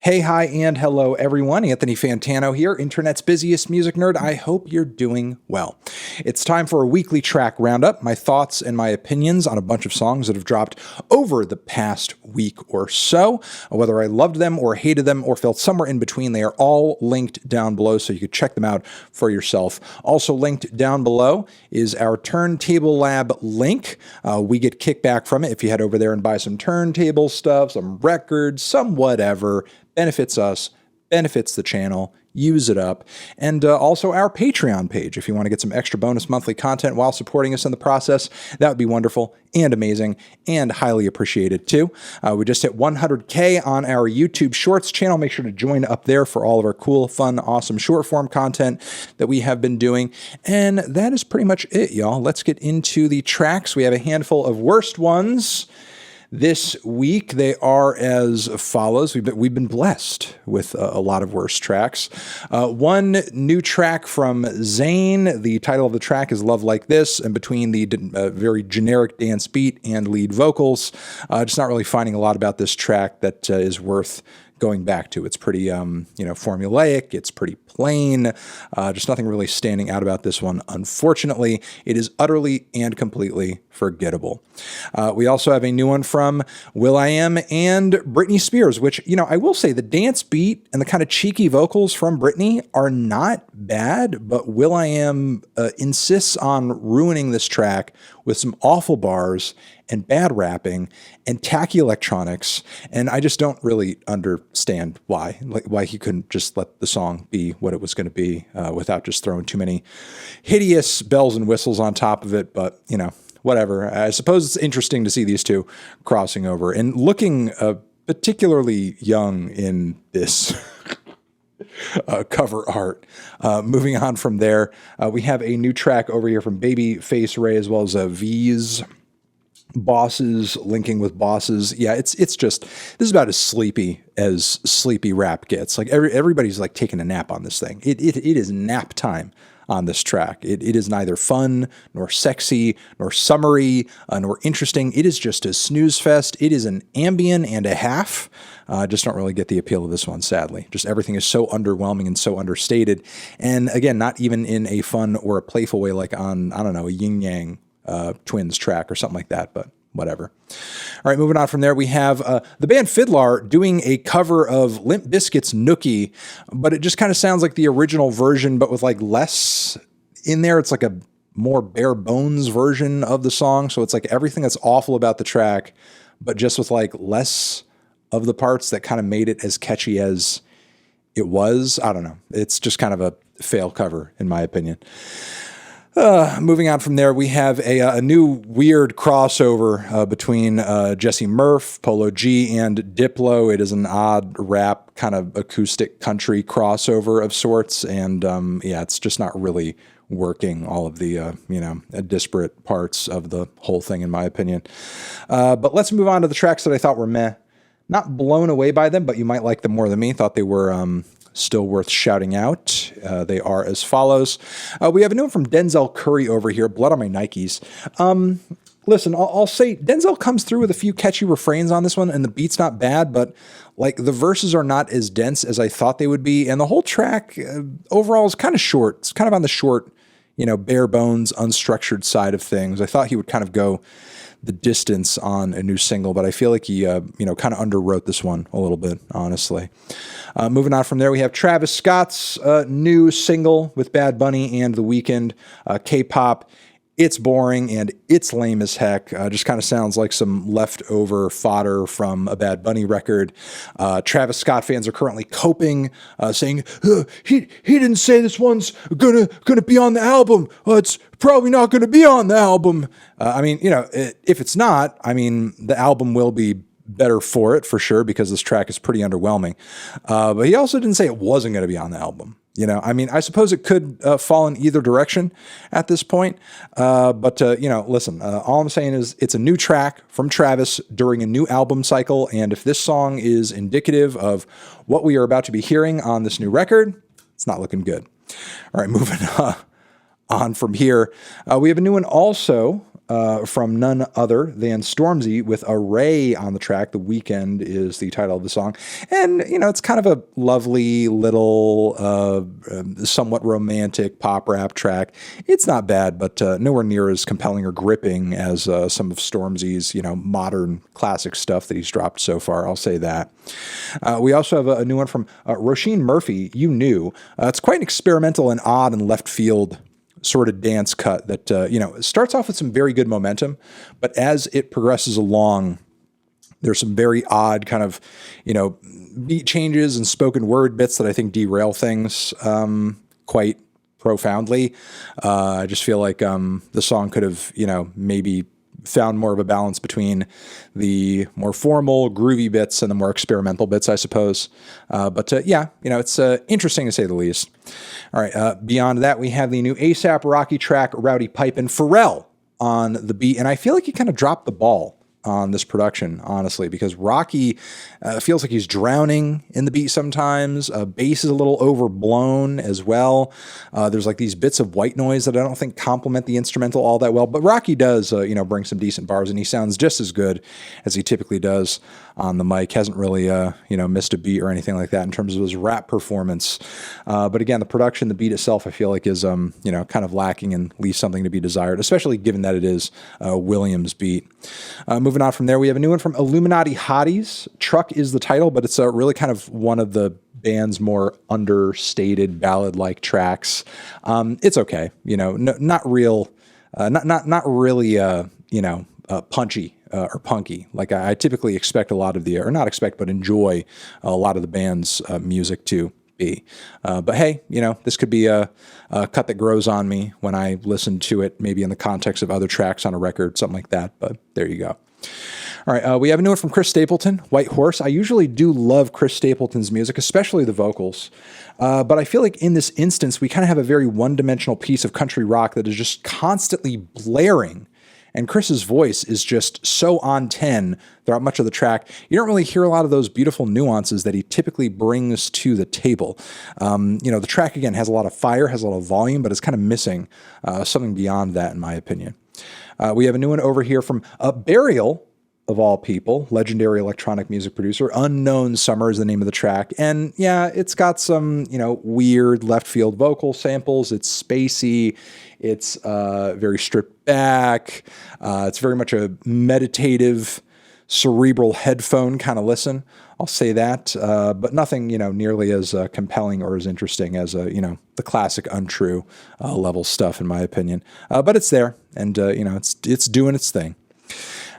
Hey, hi, and hello, everyone. Anthony Fantano here, internet's busiest music nerd. I hope you're doing well. It's time for a weekly track roundup, my thoughts and my opinions on a bunch of songs that have dropped over the past week or so. Whether I loved them or hated them or felt somewhere in between, they are all linked down below, so you can check them out for yourself. Also linked down below is our Turntable Lab link. We get kickback from it if you head over there and buy some turntable stuff, some records, some whatever. Benefits us, benefits the channel, use it up, and also our Patreon page. If you want to get some extra bonus monthly content while supporting us in the process, that would be wonderful and amazing and highly appreciated too. We just hit 100K on our YouTube Shorts channel. Make sure to join up there for all of our cool, fun, awesome short form content that we have been doing. And that is pretty much it, y'all. Let's get into the tracks. We have a handful of worst ones. This week, they are as follows. We've been blessed with a lot of worst tracks. One new track from Zayn. The title of the track is Love Like This, and between the very generic dance beat and lead vocals, just not really finding a lot about this track that is worth going back to. It's pretty, formulaic. It's pretty plain. Just nothing really standing out about this one. Unfortunately, it is utterly and completely forgettable. We also have a new one from will.i.am and Britney Spears, which, I will say the dance beat and the kind of cheeky vocals from Britney are not bad, but will.i.am insists on ruining this track with some awful bars and bad rapping and tacky electronics, and I just don't really understand why he couldn't just let the song be what it was going to be without just throwing too many hideous bells and whistles on top of it, but, whatever. I suppose it's interesting to see these two crossing over and looking particularly young in this cover art. Moving on from there, we have a new track over here from Babyface Ray as well as V's. Bosses linking with bosses. Yeah, it's just, this is about as sleepy rap gets. Like everybody's like taking a nap on this thing. It is nap time on this track. It is neither fun nor sexy nor summery nor interesting. It is just a snooze fest. It is an ambient and a half. Just don't really get the appeal of this one, sadly. Just everything is so underwhelming and so understated. And again, not even in a fun or a playful way like on, I don't know, a Yin Yang Twins track or something like that, but whatever. All right, moving on from there, we have the band Fiddlar doing a cover of Limp Bizkit's Nookie, but it just kind of sounds like the original version, but with like less in there. It's like a more bare bones version of the song. So it's like everything that's awful about the track, but just with like less of the parts that kind of made it as catchy as it was. I don't know. It's just kind of a fail cover, in my opinion. Moving on from there, we have a new weird crossover between Jesse Murph, Polo G, and Diplo. It is an odd rap kind of acoustic country crossover of sorts, and it's just not really working all of the disparate parts of the whole thing, in my opinion. But let's move on to the tracks that I thought were meh. Not blown away by them, but you might like them more than me. Thought they were still worth shouting out. They are as follows. We have a new one from Denzel Curry over here, Blood on My Nikes. Listen, I'll say Denzel comes through with a few catchy refrains on this one, and the beat's not bad, but like the verses are not as dense as I thought they would be, and the whole track overall is kind of short. It's kind of on the short, bare bones, unstructured side of things. I thought he would kind of go the distance on a new single, but I feel like he, kind of underwrote this one a little bit, honestly. Moving on from there, we have Travis Scott's new single with Bad Bunny and The Weeknd, K-pop. It's boring and it's lame as heck. Just kind of sounds like some leftover fodder from a Bad Bunny record. Travis Scott fans are currently coping, saying he didn't say this one's gonna be on the album. It's probably not gonna be on the album. If it's not, the album will be better for it for sure, because this track is pretty underwhelming. But he also didn't say it wasn't going to be on the album. I suppose it could fall in either direction at this point. Listen, all I'm saying is it's a new track from Travis during a new album cycle. And if this song is indicative of what we are about to be hearing on this new record, it's not looking good. All right, moving on from here. We have a new one also from none other than Stormzy with a RAYE on the track. The Weeknd is the title of the song. And, it's kind of a lovely little, somewhat romantic pop rap track. It's not bad, but nowhere near as compelling or gripping as some of Stormzy's, modern classic stuff that he's dropped so far. I'll say that. We also have a new one from Róisín Murphy, You Knew. It's quite an experimental and odd and left field sort of dance cut that, starts off with some very good momentum, but as it progresses along, there's some very odd kind of, beat changes and spoken word bits that I think derail things quite profoundly. I just feel like the song could have, maybe found more of a balance between the more formal, groovy bits and the more experimental bits, I suppose. But it's interesting to say the least. All right, beyond that, we have the new ASAP Rocky track, Rowdy Pipe, and Pharrell on the beat. And I feel like he kind of dropped the ball on this production, honestly, because Rocky feels like he's drowning in the beat sometimes. Bass is a little overblown as well. There's like these bits of white noise that I don't think complement the instrumental all that well, but Rocky does, bring some decent bars, and he sounds just as good as he typically does on the mic. Hasn't really, missed a beat or anything like that in terms of his rap performance. But again, the production, the beat itself, I feel like is, kind of lacking and leaves something to be desired, especially given that it is Williams' beat. Moving on from there, we have a new one from Illuminati, Hotties. Truck is the title, but it's really kind of one of the band's more understated ballad-like tracks. It's okay, not real, not really, punchy or punky. Like I typically expect a lot of or not expect, but enjoy a lot of the band's music to be. But hey, this could be a cut that grows on me when I listen to it, maybe in the context of other tracks on a record, something like that. But there you go. All right, we have a new one from Chris Stapleton, White Horse. I usually do love Chris Stapleton's music, especially the vocals. But I feel like in this instance, we kind of have a very one-dimensional piece of country rock that is just constantly blaring. And Chris's voice is just so on 10 throughout much of the track. You don't really hear a lot of those beautiful nuances that he typically brings to the table. The track, again, has a lot of fire, has a lot of volume, but it's kind of missing something beyond that, in my opinion. We have a new one over here from Burial, of all people, legendary electronic music producer. Unknown Summer is the name of the track. And yeah, it's got some, weird left field vocal samples. It's spacey. It's very stripped back. It's very much a meditative, cerebral headphone kind of listen. I'll say that, but nothing, nearly as compelling or as interesting as, the classic Untrue level stuff, in my opinion. But it's there, and, it's doing its thing.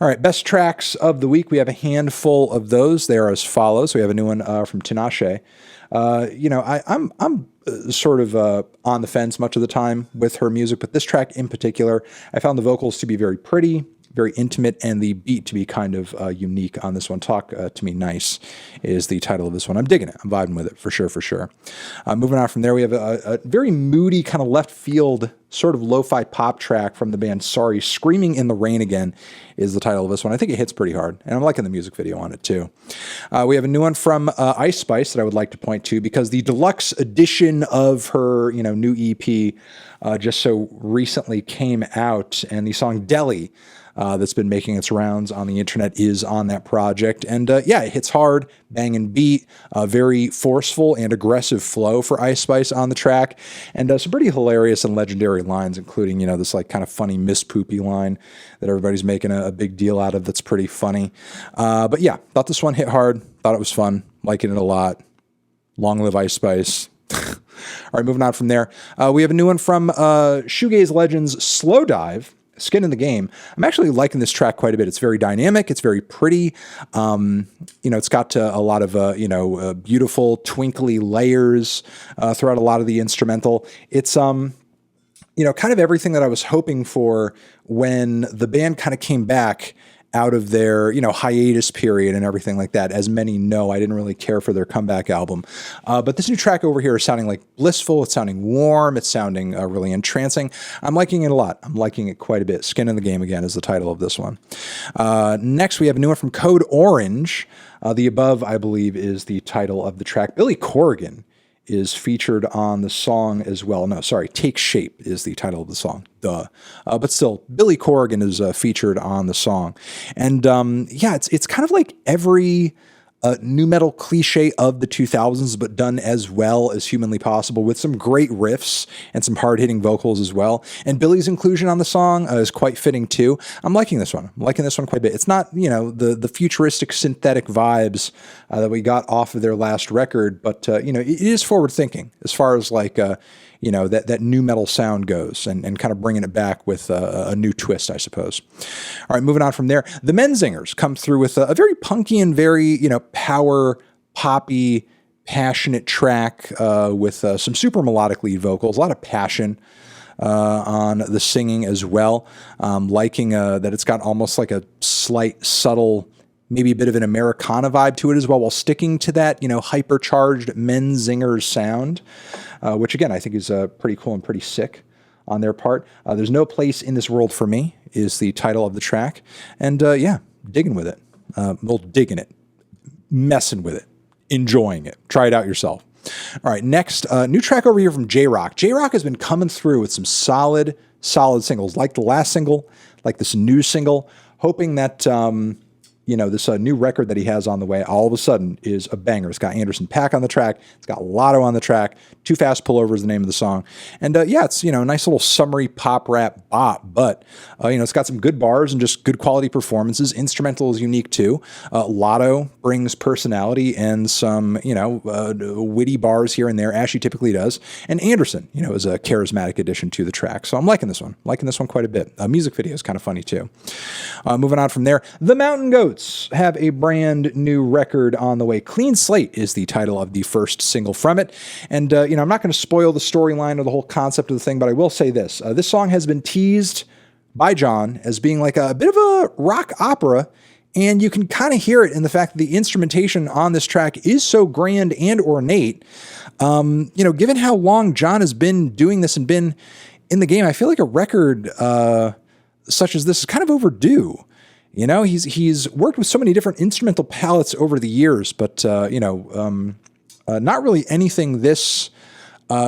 All right, best tracks of the week. We have a handful of those. They are as follows. We have a new one from Tinashe. I'm sort of on the fence much of the time with her music, but this track in particular, I found the vocals to be very pretty, very intimate, and the beat to be kind of unique on this one. Talk to Me Nice is the title of this one. I'm digging it. I'm vibing with it for sure. Moving on from there, we have a very moody kind of left field sort of lo-fi pop track from the band Sorry. Screaming in the Rain Again is the title of this one. I think it hits pretty hard, and I'm liking the music video on it too. We have a new one from Ice Spice that I would like to point to because the deluxe edition of her new EP just so recently came out, and the song Deli that's been making its rounds on the internet is on that project. And it hits hard, banging beat, very forceful and aggressive flow for Ice Spice on the track, and some pretty hilarious and legendary lines, including, this like kind of funny Miss Poopy line that everybody's making a big deal out of that's pretty funny. But yeah, thought this one hit hard, thought it was fun, liking it a lot. Long live Ice Spice. All right, moving on from there. We have a new one from shoegaze legends Slowdive, Skin in the Game. I'm actually liking this track quite a bit. It's very dynamic. It's very pretty. It's got a lot of, beautiful twinkly layers throughout a lot of the instrumental. It's, kind of everything that I was hoping for when the band kind of came back out of their, hiatus period and everything like that. As many know, I didn't really care for their comeback album. But this new track over here is sounding like blissful. It's sounding warm. It's sounding really entrancing. I'm liking it a lot. I'm liking it quite a bit. Skin in the Game, again, is the title of this one. Next, we have a new one from Code Orange. The Above, I believe, is the title of the track. Billy Corrigan is featured on the song as well. No, sorry, Take Shape is the title of the song. Duh. But still, Billy Corrigan is featured on the song. And yeah, it's kind of like every new metal cliche of the 2000s, but done as well as humanly possible with some great riffs and some hard-hitting vocals as well. And Billy's inclusion on the song is quite fitting too. I'm liking this one. I'm liking this one quite a bit. It's not, you know, the futuristic synthetic vibes that we got off of their last record, but, you know, it is forward-thinking as far as like, you know, that new metal sound goes and kind of bringing it back with a new twist, I suppose. All right, moving on from there. The Menzingers come through with a very punky and very, you know, power poppy, passionate track with some super melodic lead vocals, a lot of passion on the singing as well. Liking that it's got almost like a slight, subtle, maybe a bit of an Americana vibe to it as well, while sticking to that, you know, hypercharged Menzingers sound, which again, I think is pretty cool and pretty sick on their part. There's No Place in This World for Me is the title of the track. And yeah, digging with it. Well, digging it, messing with it, enjoying it. Try it out yourself. All right, next, new track over here from J-Rock. J-Rock has been coming through with some solid singles, like the last single, like this new single, hoping that, you know, this new record that he has on the way all of a sudden is a banger. It's got Anderson .Paak on the track. It's got Latto on the track. Too Fast Pullover is the name of the song. And yeah, it's, you know, a nice little summery pop rap bop, but, you know, it's got some good bars and just good quality performances. Instrumental is unique too. Latto brings personality and some, you know, witty bars here and there, as she typically does. And Anderson, you know, is a charismatic addition to the track. So I'm liking this one. Liking this one quite a bit. Music video is kind of funny too. Moving on from there, the Mountain Goats have a brand new record on the way. Clean Slate is the title of the first single from it. And, you know, I'm not going to spoil the storyline or the whole concept of the thing, but I will say this. This song has been teased by John as being like a bit of a rock opera, and you can kind of hear it in the fact that the instrumentation on this track is so grand and ornate. You know, given how long John has been doing this and been in the game, I feel like a record such as this is kind of overdue. You know, he's worked with so many different instrumental palettes over the years, but, you know, not really anything this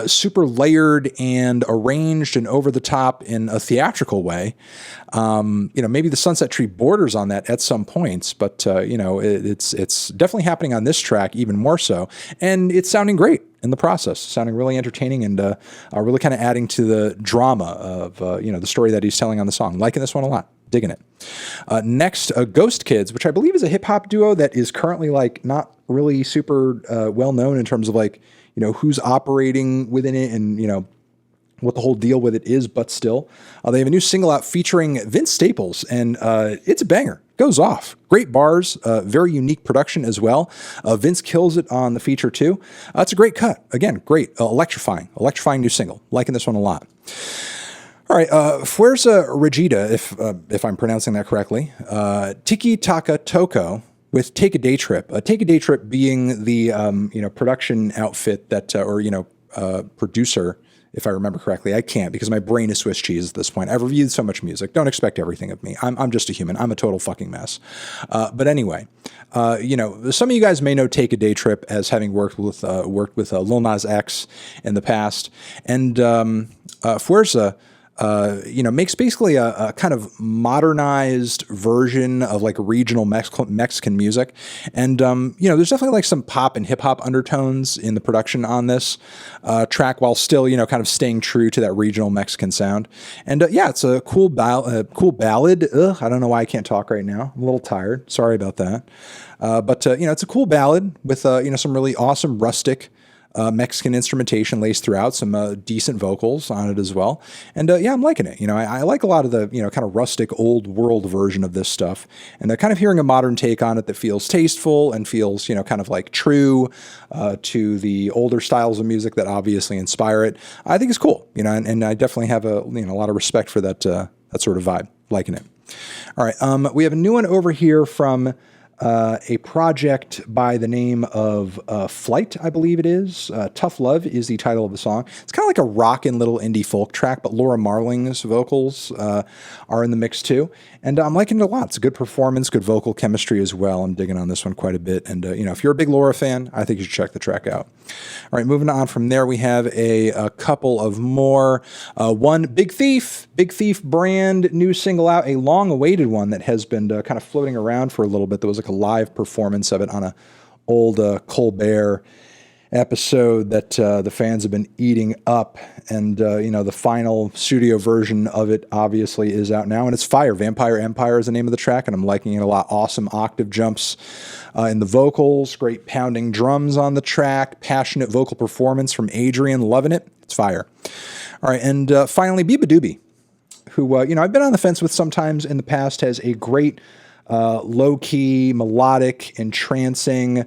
super layered and arranged and over the top in a theatrical way. You know, maybe the Sunset Tree borders on that at some points, but, you know, it's definitely happening on this track even more so. And it's sounding great in the process, sounding really entertaining and really kind of adding to the drama of, you know, the story that he's telling on the song. Liking this one a lot. Digging it. Next, Ghost Kidz, which I believe is a hip hop duo that is currently like not really super well known in terms of like, you know, who's operating within it and, you know, what the whole deal with it is, but still. They have a new single out featuring Vince Staples, and it's a banger. Goes off. Great bars, very unique production as well. Vince kills it on the feature too. It's a great cut. Again, great. Electrifying new single. Liking this one a lot. All right, Fuerza Regida, if I'm pronouncing that correctly. Tiki, Taka, Toco with Take a Daytrip. Take a Daytrip being the you know, production outfit that or you know, producer, if I remember correctly. I can't because my brain is Swiss cheese at this point. I've reviewed so much music. Don't expect everything of me. I'm just a human. I'm a total fucking mess. But anyway, you know, some of you guys may know Take a Daytrip as having worked with Lil Nas X in the past, and Fuerza. You know, makes basically a kind of modernized version of like regional Mexican music. And, you know, there's definitely like some pop and hip hop undertones in the production on this track while still, you know, kind of staying true to that regional Mexican sound. And yeah, it's a cool ballad. I don't know why I can't talk right now. I'm a little tired. Sorry about that. But, you know, it's a cool ballad with, you know, some really awesome rustic Mexican instrumentation laced throughout, some decent vocals on it as well. And yeah, I'm liking it. You know, I like a lot of the, you know, kind of rustic old world version of this stuff. And kind of hearing a modern take on it that feels tasteful and feels, you know, kind of like true to the older styles of music that obviously inspire it, I think is cool. You know, and I definitely have a, you know, a lot of respect for that, that sort of vibe. Liking it. All right. We have a new one over here from a project by the name of Flyte, I believe it is. Tough Love is the title of the song. It's kind of like a rockin' little indie folk track, but Laura Marling's vocals are in the mix too. And I'm liking it a lot. It's a good performance, good vocal chemistry as well. I'm digging on this one quite a bit. And, if you're a big Laura fan, I think you should check the track out. All right, moving on from there, we have a couple of more. One, Big Thief brand new single out, a long-awaited one that has been kind of floating around for a little bit. There was like a live performance of it on a old Colbert episode that the fans have been eating up. And, the final studio version of it obviously is out now, and it's fire. Vampire Empire is the name of the track, and I'm liking it a lot. Awesome octave jumps in the vocals, great pounding drums on the track, passionate vocal performance from Adrian, loving it. It's fire. All right, and finally, beabadoobee, who, I've been on the fence with sometimes in the past, has a great low-key, melodic, entrancing,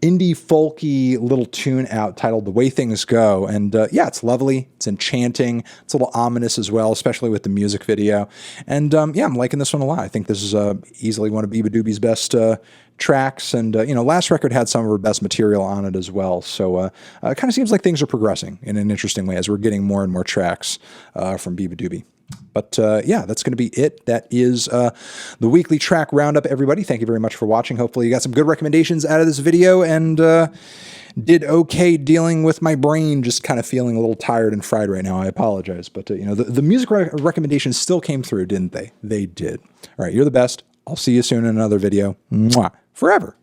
indie folky little tune out titled The Way Things Go. And it's lovely. It's enchanting. It's a little ominous as well, especially with the music video. And I'm liking this one a lot. I think this is easily one of beabadoobee's best tracks. And, last record had some of her best material on it as well. So it kind of seems like things are progressing in an interesting way as we're getting more and more tracks from beabadoobee. But that's going to be it. That is the weekly track roundup, everybody. Thank you very much for watching. Hopefully you got some good recommendations out of this video and did okay dealing with my brain just kind of feeling a little tired and fried right now. I apologize. But, the music recommendations still came through, didn't they? They did. All right, you're the best. I'll see you soon in another video. Mwah. Forever.